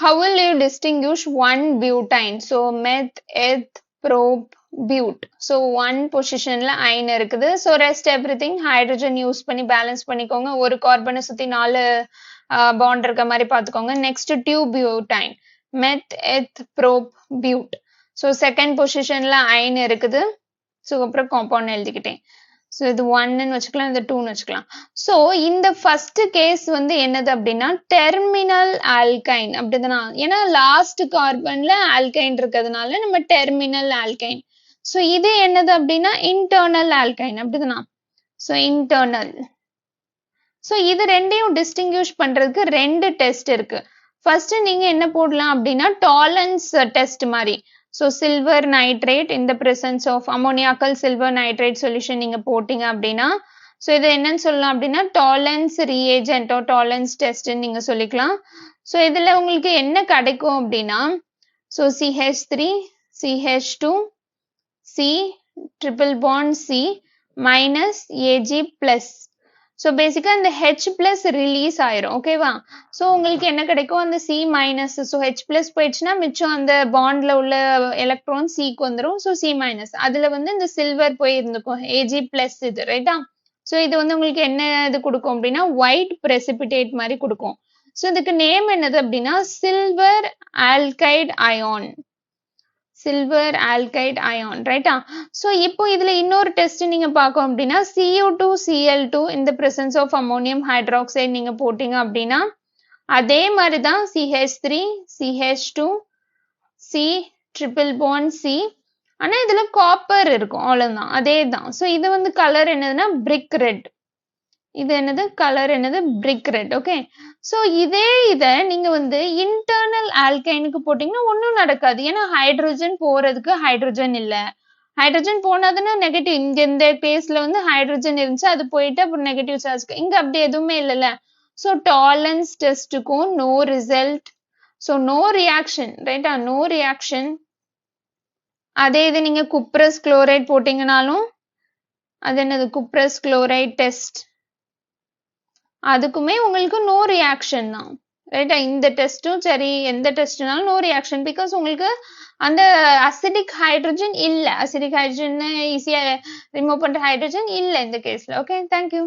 How will you distinguish one butane? So meth, eth, prop, but. So one positionல iron இருக்குது. So rest everything hydrogen use பண்ணி balance பண்ணிக்கோங்க. ஒரு கார்பனை சுத்தி 4 bond இருக்க மாதிரி பார்த்துக்கோங்க. Next two butane. Meth, eth, prop, but. So second positionல iron இருக்குது. So அப்புறம் compound எழுதிக்கிட்டேன். So இது 1 ன்னு வச்சுக்கலாம், இது 2 ன்னு வச்சுக்கலாம். So இந்த first case வந்து என்னது அப்படின்னா terminal alkyne அப்படிதானா? ஏன்னா last carbonல alkyne இருக்கிறதுனால நம்ம terminal alkyne. So இது என்னது அப்படின்னா internal alkyne அப்படிதானா? So internal. So இது ரெண்டையும் distinguish பண்றதுக்கு ரெண்டு டெஸ்ட் இருக்கு. First நீங்க என்ன போடலாம் அப்படின்னா tolerance test மாதிரி. So silver nitrate in the presence of ammoniacal silver nitrate solution நீங்க போட்டீங்க அப்படின்னா so இது என்னன்னு சொல்லலாம் அப்படின்னா tolerance reagent or tolerance test நீங்க சொல்லிக்கலாம். So இதுல உங்களுக்கு என்ன கிடைக்கும் அப்படின்னா so CH3 CH2 C triple bond C minus Ag plus. So basically இந்த H plus release ஆயிரும் ஓகேவா. So உங்களுக்கு என்ன கிடைக்கும் அந்த C minus so H plus போயிடுச்சுன்னா மிச்சம் அந்த bondல உள்ள electron C க்கு வந்துரும் so C minus அதுல வந்து இந்த silver போய் இருந்துக்கும் Ag plus இது ரைட்டா. So இது வந்து உங்களுக்கு என்ன இது கொடுக்கும் அப்படின்னா white precipitate மாதிரி கொடுக்கும். So இதுக்கு நேம் என்னது அப்படின்னா silver alkyd ion. Silver alkyd ion ரைட்டா. So இப்போ இதுல இன்னொரு டெஸ்ட் நீங்க பார்க்கணும் அப்படின்னா Cu2 Cl2 in the presence of ammonium hydroxide நீங்க போட்டீங்க அப்படின்னா அதே மாதிரி தான் CH3 CH2 C triple bond C ஆனா இதுல காப்பர் இருக்கும் அவ்வளவுதான் அதே தான். So இது வந்து கலர் என்னதுன்னா brick red. இது என்னது கலர் என்னது brick red ஓகே. So இதே இத நீங்க வந்து internal alkyneக்கு போட்டீங்கன்னா ஒண்ணும் நடக்காது. ஏன்னா ஹைட்ரஜன் போறதுக்கு ஹைட்ரஜன் இல்ல. ஹைட்ரஜன் போனதுன்னா நெகட்டிவ். இங்க இந்த கேஸ்ல வந்து ஹைட்ரஜன் இருந்துச்சு அது போயிட்டு அப்புறம் நெகட்டிவ் சார்ஜ். இங்க அப்படி எதுவுமே இல்லல. So tolerance டெஸ்டுக்கும் no result. So no reaction ரைட்டா no reaction. அதே இது நீங்க cuprous chloride போட்டீங்கனாலும் அது என்னது cuprous chloride test அதுக்குமே உங்களுக்கு no reaction தான் ரைட்டா. இந்த டெஸ்டும் சரி எந்த டெஸ்ட்னாலும் no reaction because உங்களுக்கு அந்த அசிடிக் ஹைட்ரஜன் இல்ல. அசிடிக் ஹைட்ரஜன் ஈஸியா ரிமூவ் பண்ற ஹைட்ரஜன் இல்ல இந்த கேஸ்ல. Okay, thank you.